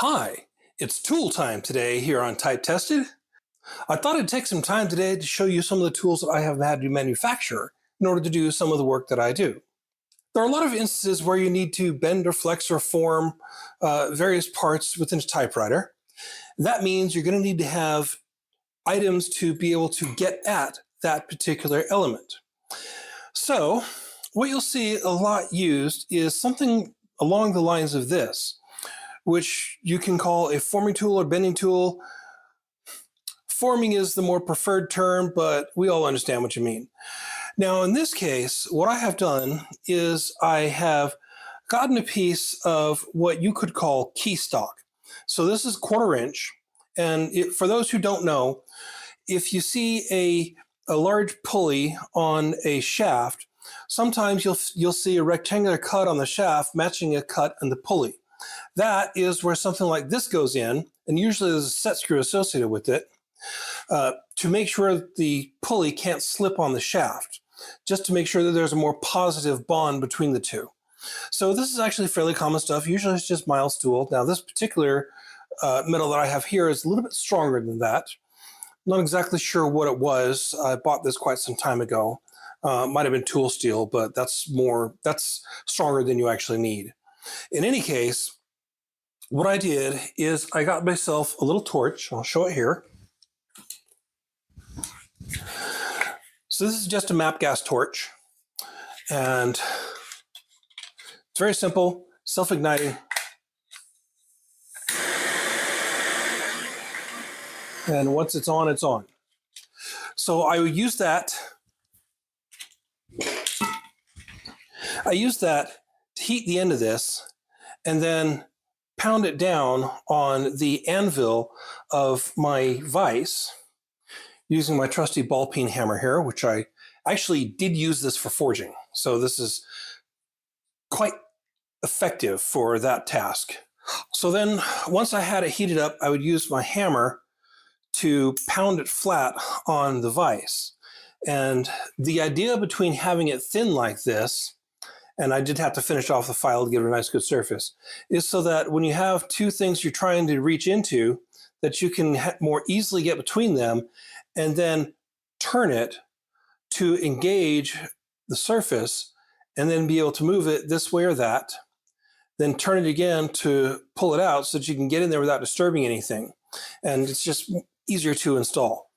Hi, it's tool time today here on Type Tested. I thought I'd take some time today to show you some of the tools that I have had to manufacture in order to do some of the work that I do. There are a lot of instances where you need to bend or flex or form various parts within a typewriter. That means you're going to need to have items to be able to get at that particular element. So, what you'll see a lot used is something along the lines of this, which you can call a forming tool or bending tool. Forming is the more preferred term, but we all understand what you mean. Now, in this case, what I have done is I have gotten a piece of what you could call key stock. So this is 1/4 inch. And for those who don't know, if you see a large pulley on a shaft, sometimes you'll see a rectangular cut on the shaft matching a cut in the pulley. That is where something like this goes in, and usually there's a set screw associated with it to make sure the pulley can't slip on the shaft, just to make sure that there's a more positive bond between the two. So this is actually fairly common stuff. Usually it's just mild steel. Now this particular metal that I have here is a little bit stronger than that. I'm not exactly sure what it was. I bought this quite some time ago. Might have been tool steel, but that's stronger than you actually need. In any case, what I did is I got myself a little torch. I'll show it here. So this is just a MAP gas torch, and it's very simple, self-igniting. And once it's on, it's on. So I would use that. I use that to heat the end of this and then pound it down on the anvil of my vise using my trusty ball peen hammer here, which I actually did use this for forging. So this is quite effective for that task. So then once I had it heated up, I would use my hammer to pound it flat on the vise. And the idea between having it thin like this, and I did have to finish off the file to give it a nice good surface, is so that when you have two things you're trying to reach into, that you can more easily get between them and then turn it to engage the surface and then be able to move it this way or that, then turn it again to pull it out so that you can get in there without disturbing anything. And it's just easier to install.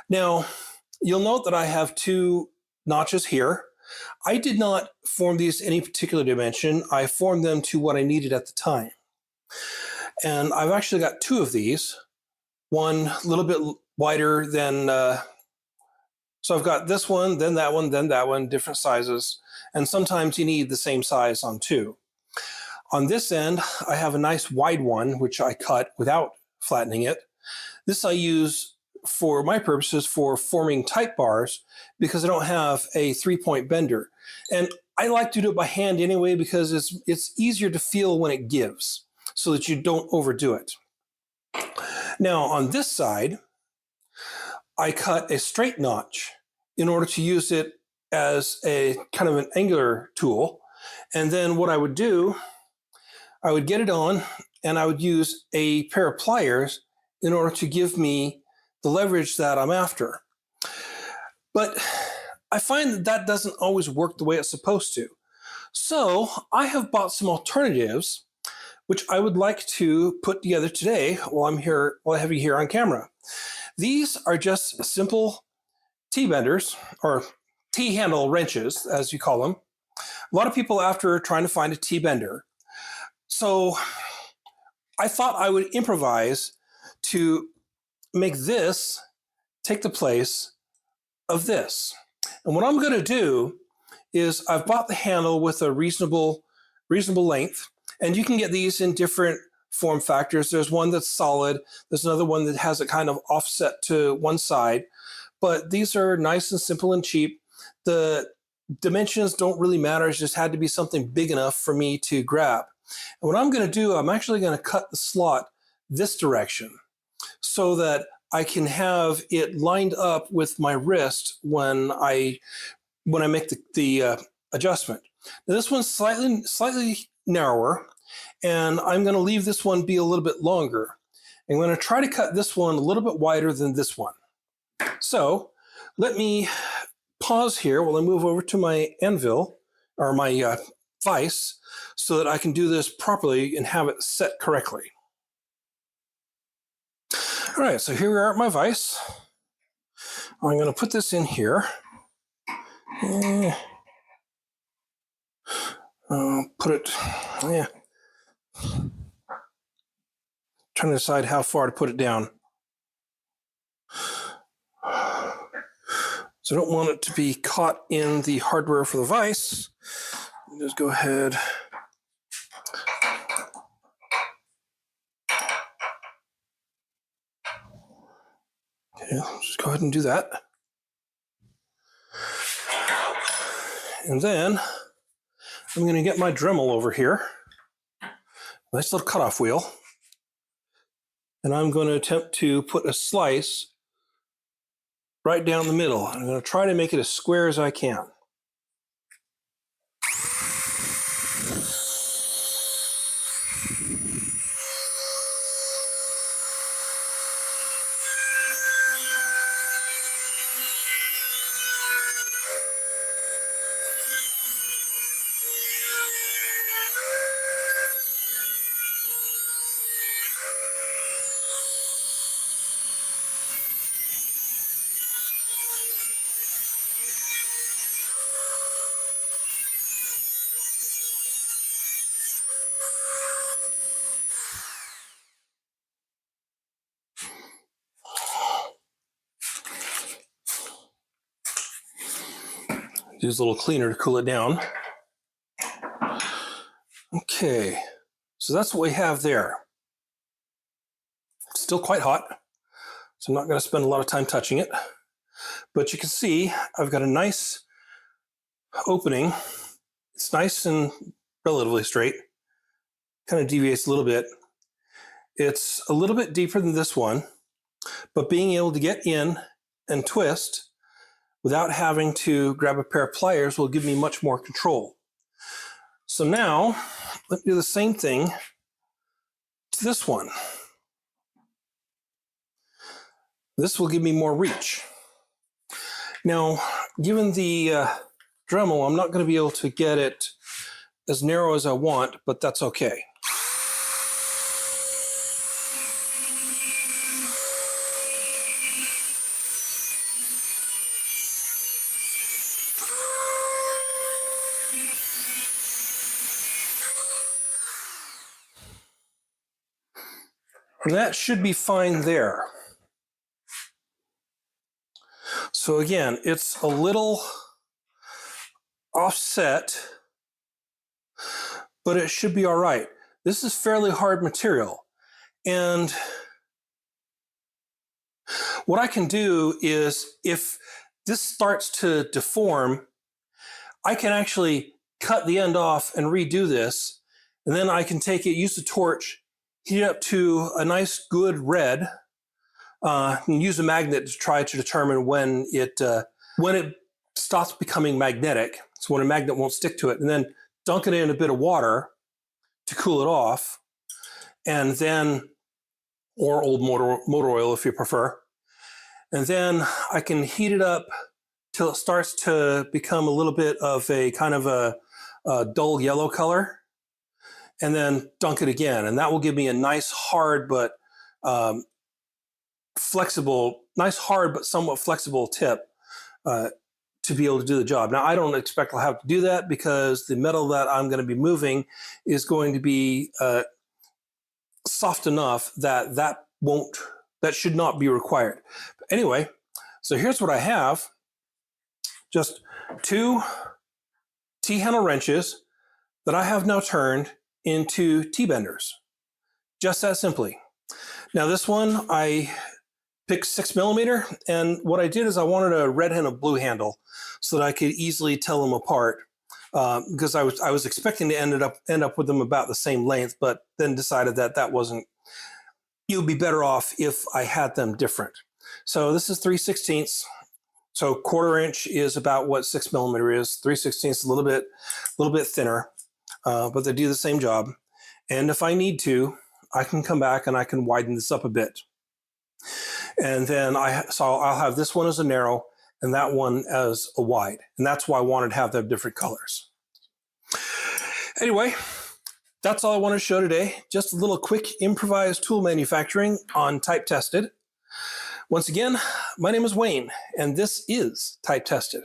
Now, you'll note that I have two notches here. I did not form these to any particular dimension. I formed them to what I needed at the time. And I've actually got two of these, one a little bit wider than, so I've got this one, then that one, different sizes. And sometimes you need the same size on two. On this end, I have a nice wide one, which I cut without flattening it. This I use for my purposes for forming type bars because I don't have a 3-point bender. And I like to do it by hand anyway because it's easier to feel when it gives so that you don't overdo it. Now on this side, I cut a straight notch in order to use it as a kind of an angular tool. And then what I would do, I would get it on and I would use a pair of pliers in order to give me the leverage that I'm after. But I find that that doesn't always work the way it's supposed to. So I have bought some alternatives, which I would like to put together today while I have you here on camera. These are just simple T-benders, or T-handle wrenches, as you call them. A lot of people after trying to find a T-bender. So I thought I would improvise to make this take the place of this. And what I'm going to do is I've bought the handle with a reasonable length, and you can get these in different form factors. There's one that's solid. There's another one that has it kind of offset to one side, but these are nice and simple and cheap. The dimensions don't really matter. It just had to be something big enough for me to grab. And what I'm going to do, I'm actually going to cut the slot this direction so that I can have it lined up with my wrist when I make the adjustment. Now this one's slightly narrower, and I'm going to leave this one be a little bit longer. I'm going to try to cut this one a little bit wider than this one. So let me pause here while I move over to my anvil, or my vise, so that I can do this properly and have it set correctly. All right, so here we are at my vise. I'm going to put this in here. Put it, trying to decide how far to put it down. So I don't want it to be caught in the hardware for the vise. Just go ahead. Okay, just go ahead and do that. And then I'm going to get my Dremel over here. Nice little cutoff wheel. And I'm going to attempt to put a slice right down the middle. I'm going to try to make it as square as I can. Use a little cleaner to cool it down. Okay, so that's what we have there. It's still quite hot, so I'm not going to spend a lot of time touching it. But you can see I've got a nice opening. It's nice and relatively straight. Kind of deviates a little bit. It's a little bit deeper than this one, but being able to get in and twist without having to grab a pair of pliers will give me much more control. So now, let me do the same thing to this one. This will give me more reach. Now, given the Dremel, I'm not going to be able to get it as narrow as I want, but that's okay. And that should be fine there. So again, it's a little offset, but it should be all right. This is fairly hard material. And what I can do is, if this starts to deform, I can actually cut the end off and redo this. And then I can take it, use the torch, heat it up to a nice good red, and use a magnet to try to determine when it stops becoming magnetic. So when a magnet won't stick to it, and then dunk it in a bit of water to cool it off, and then, or old motor oil if you prefer. And then I can heat it up till it starts to become a little bit of a kind of a dull yellow color, and then dunk it again. And that will give me a nice hard but flexible, nice hard but somewhat flexible tip to be able to do the job. Now, I don't expect I'll have to do that because the metal that I'm going to be moving is going to be soft enough that that should not be required. But anyway, so here's what I have. Just 2 T-handle wrenches that I have now turned into T-benders. Just that simply. Now this one, I picked 6mm, and what I did is I wanted a red and a blue handle so that I could easily tell them apart, because I was expecting to end up with them about the same length, but then decided that wasn't, it would be better off if I had them different. So this is 3/16. So 1/4 inch is about what 6mm is. 3/16 is a little bit thinner, but they do the same job. And if I need to, I can come back and I can widen this up a bit. And then I'll have this one as a narrow and that one as a wide. And that's why I wanted to have them different colors. Anyway, that's all I want to show today. Just a little quick improvised tool manufacturing on Type Tested. Once again, my name is Wayne, and this is Type Tested.